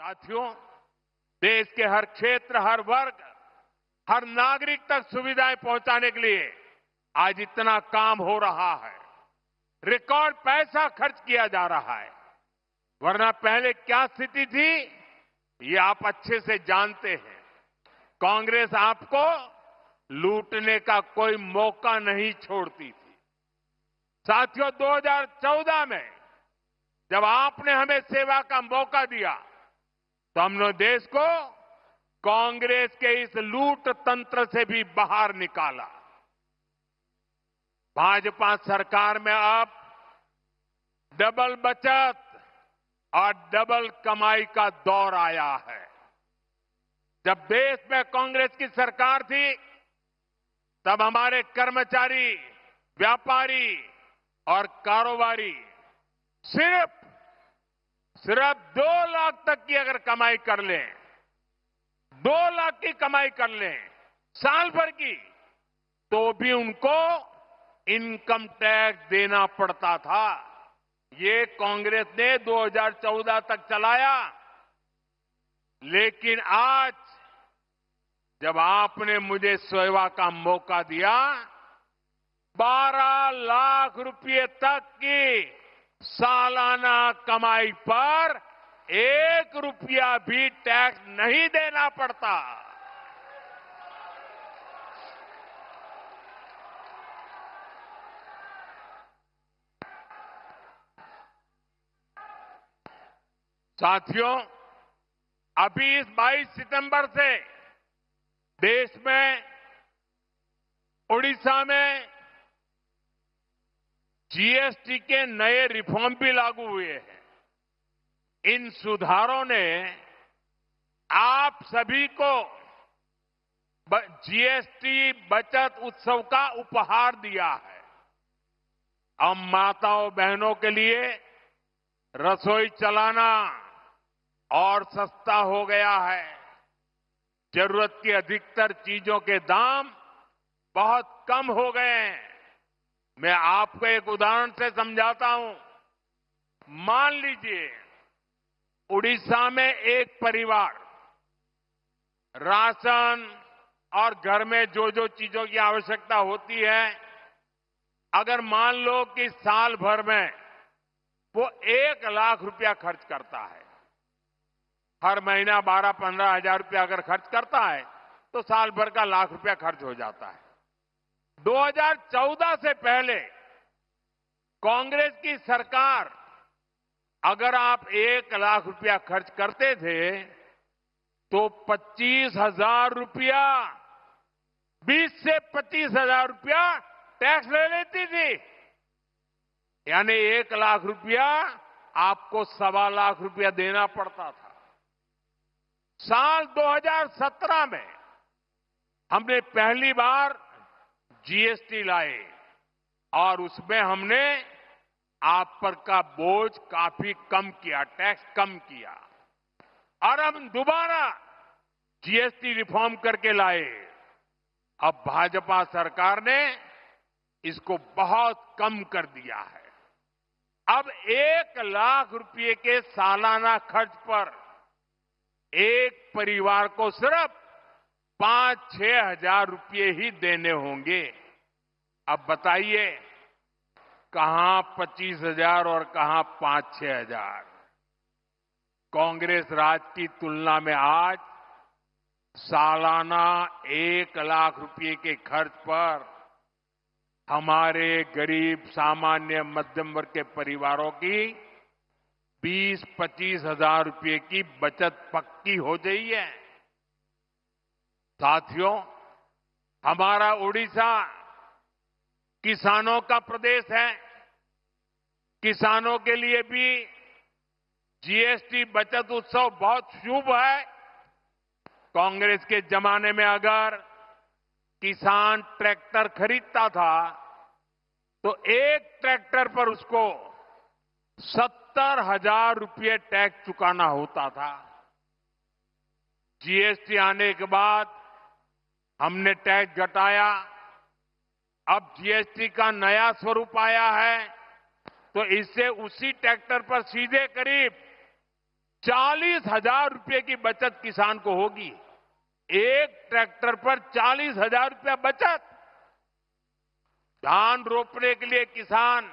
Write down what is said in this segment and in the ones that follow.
साथियों, देश के हर क्षेत्र, हर वर्ग, हर नागरिक तक सुविधाएं पहुंचाने के लिए आज इतना काम हो रहा है। रिकॉर्ड पैसा खर्च किया जा रहा है। वरना पहले क्या स्थिति थी, ये आप अच्छे से जानते हैं। कांग्रेस आपको लूटने का कोई मौका नहीं छोड़ती थी। साथियों, 2014 में जब आपने हमें सेवा का मौका दिया तो हमने देश को कांग्रेस के इस लूट तंत्र से भी बाहर निकाला। भाजपा सरकार में अब डबल बचत और डबल कमाई का दौर आया है। जब देश में कांग्रेस की सरकार थी, तब हमारे कर्मचारी, व्यापारी और कारोबारी सिर्फ 2 लाख तक की अगर कमाई कर लें, 2 लाख की कमाई कर लें साल भर की, तो भी उनको इनकम टैक्स देना पड़ता था। ये कांग्रेस ने 2014 तक चलाया। लेकिन आज जब आपने मुझे सेवा का मौका दिया, 12 लाख रुपए तक की सालाना कमाई पर 1 रुपया भी टैक्स नहीं देना पड़ता। साथियों, अभी इस 22 सितंबर से देश में, उड़ीसा में जीएसटी के नए रिफॉर्म भी लागू हुए हैं। इन सुधारों ने आप सभी को जीएसटी बचत उत्सव का उपहार दिया है। अब माताओं बहनों के लिए रसोई चलाना और सस्ता हो गया है। जरूरत की अधिकतर चीजों के दाम बहुत कम हो गए हैं। मैं आपको एक उदाहरण से समझाता हूं। मान लीजिए, उड़ीसा में एक परिवार राशन और घर में जो जो चीजों की आवश्यकता होती है, अगर मान लो कि साल भर में वो 1 लाख रुपया खर्च करता है, हर महीना 12-15 हजार रुपया अगर खर्च करता है, तो साल भर का 1 लाख रुपया खर्च हो जाता है। 2014 से पहले कांग्रेस की सरकार, अगर आप 1 लाख रुपया खर्च करते थे तो 25,000 रुपया, 20 से 25,000 रुपया टैक्स ले लेती थी। यानी 1 लाख रुपया आपको 1.25 लाख रुपया देना पड़ता था। साल 2017 में हमने पहली बार जीएसटी लाए और उसमें हमने आप पर का बोझ काफी कम किया, टैक्स कम किया। और हम दोबारा जीएसटी रिफॉर्म करके लाए। अब भाजपा सरकार ने इसको बहुत कम कर दिया है। अब 1 लाख रुपए के सालाना खर्च पर एक परिवार को सिर्फ 5-6 हजार रुपये ही देने होंगे। अब बताइए, कहां 25,000 और कहां 5-6 हजार। कांग्रेस राज की तुलना में आज सालाना 1 लाख रुपए के खर्च पर हमारे गरीब, सामान्य, मध्यम वर्ग के परिवारों की 20-25 हजार रुपये की बचत पक्की हो गई है। साथियों, हमारा उड़ीसा किसानों का प्रदेश है। किसानों के लिए भी जीएसटी बचत उत्सव बहुत शुभ है। कांग्रेस के जमाने में अगर किसान ट्रैक्टर खरीदता था तो एक ट्रैक्टर पर उसको 70,000 रुपये टैक्स चुकाना होता था। जीएसटी आने के बाद हमने टैक्स घटाया। अब जीएसटी का नया स्वरूप आया है, तो इससे उसी ट्रैक्टर पर सीधे करीब 40,000 रुपए की बचत किसान को होगी। एक ट्रैक्टर पर 40,000 रुपया बचत। धान रोपने के लिए किसान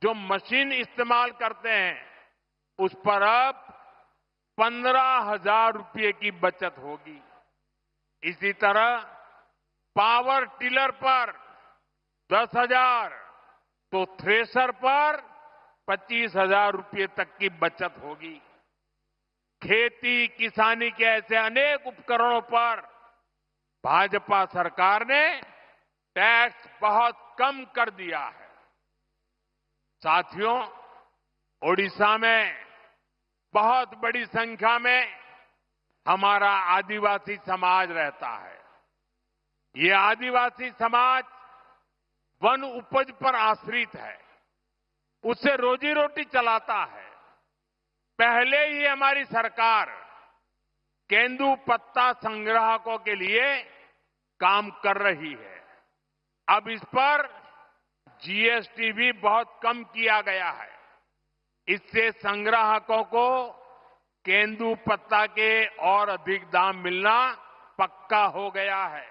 जो मशीन इस्तेमाल करते हैं उस पर अब 15,000 रुपये की बचत होगी। इसी तरह पावर टिलर पर 10,000 तो थ्रेशर पर 25,000 रुपये तक की बचत होगी। खेती किसानी के ऐसे अनेक उपकरणों पर भाजपा सरकार ने टैक्स बहुत कम कर दिया है। साथियों, ओडिशा में बहुत बड़ी संख्या में हमारा आदिवासी समाज रहता है। ये आदिवासी समाज वन उपज पर आश्रित है, उससे रोजी रोटी चलाता है। पहले ही हमारी सरकार केंदू पत्ता संग्राहकों के लिए काम कर रही है। अब इस पर जीएसटी भी बहुत कम किया गया है। इससे संग्राहकों को केंदू पत्ता के और अधिक दाम मिलना पक्का हो गया है।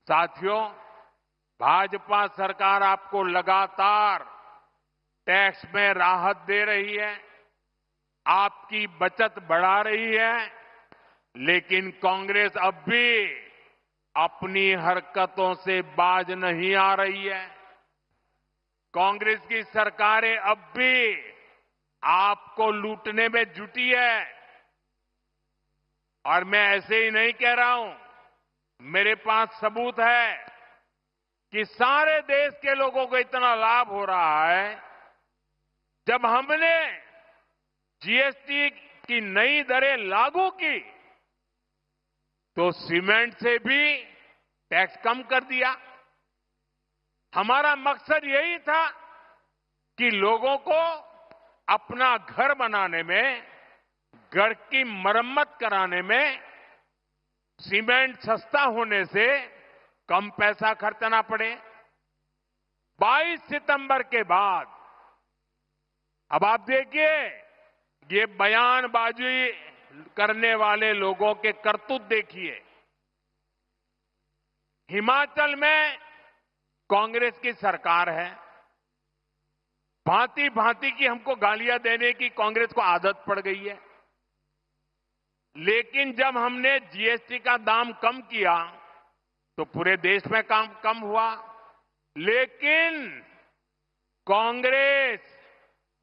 साथियों, भाजपा सरकार आपको लगातार टैक्स में राहत दे रही है, आपकी बचत बढ़ा रही है, लेकिन कांग्रेस अब भी अपनी हरकतों से बाज नहीं आ रही है। कांग्रेस की सरकारें अब भी आपको लूटने में जुटी है। और मैं ऐसे ही नहीं कह रहा हूं, मेरे पास सबूत है कि सारे देश के लोगों को इतना लाभ हो रहा है। जब हमने जीएसटी की नई दरें लागू की तो सीमेंट से भी टैक्स कम कर दिया। हमारा मकसद यही था कि लोगों को अपना घर बनाने में, घर की मरम्मत कराने में सीमेंट सस्ता होने से कम पैसा खर्चना पड़े। 22 सितंबर के बाद अब आप देखिए, ये बयानबाजी करने वाले लोगों के करतूत देखिए। हिमाचल में कांग्रेस की सरकार है, भांति भांति की हमको गालियां देने की कांग्रेस को आदत पड़ गई है। लेकिन जब हमने जीएसटी का दाम कम किया तो पूरे देश में काम कम हुआ। लेकिन कांग्रेस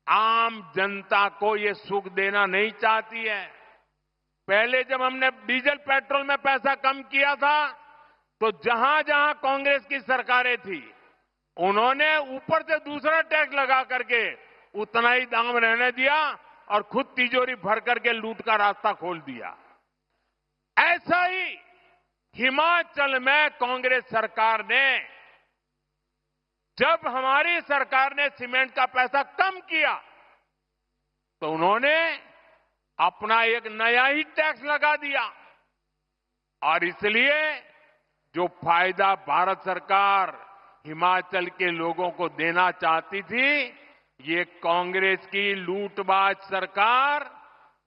आम जनता को ये सुख देना नहीं चाहती है। पहले जब हमने डीजल पेट्रोल में पैसा कम किया था तो जहां जहां कांग्रेस की सरकारें थी उन्होंने ऊपर से दूसरा टैक्स लगा करके उतना ही दाम रहने दिया और खुद तिजोरी भर करके लूट का रास्ता खोल दिया। ऐसा ही हिमाचल में कांग्रेस सरकार ने, जब हमारी सरकार ने सीमेंट का पैसा कम किया तो उन्होंने अपना एक नया ही टैक्स लगा दिया। और इसलिए जो फायदा भारत सरकार हिमाचल के लोगों को देना चाहती थी, ये कांग्रेस की लूटबाज सरकार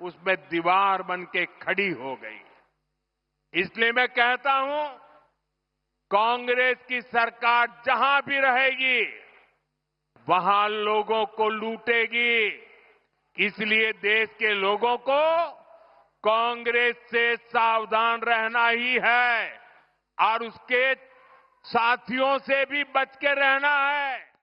उसमें दीवार बन के खड़ी हो गई। इसलिए मैं कहता हूं, कांग्रेस की सरकार जहां भी रहेगी वहां लोगों को लूटेगी। इसलिए देश के लोगों को कांग्रेस से सावधान रहना ही है और उसके साथियों से भी बच के रहना है।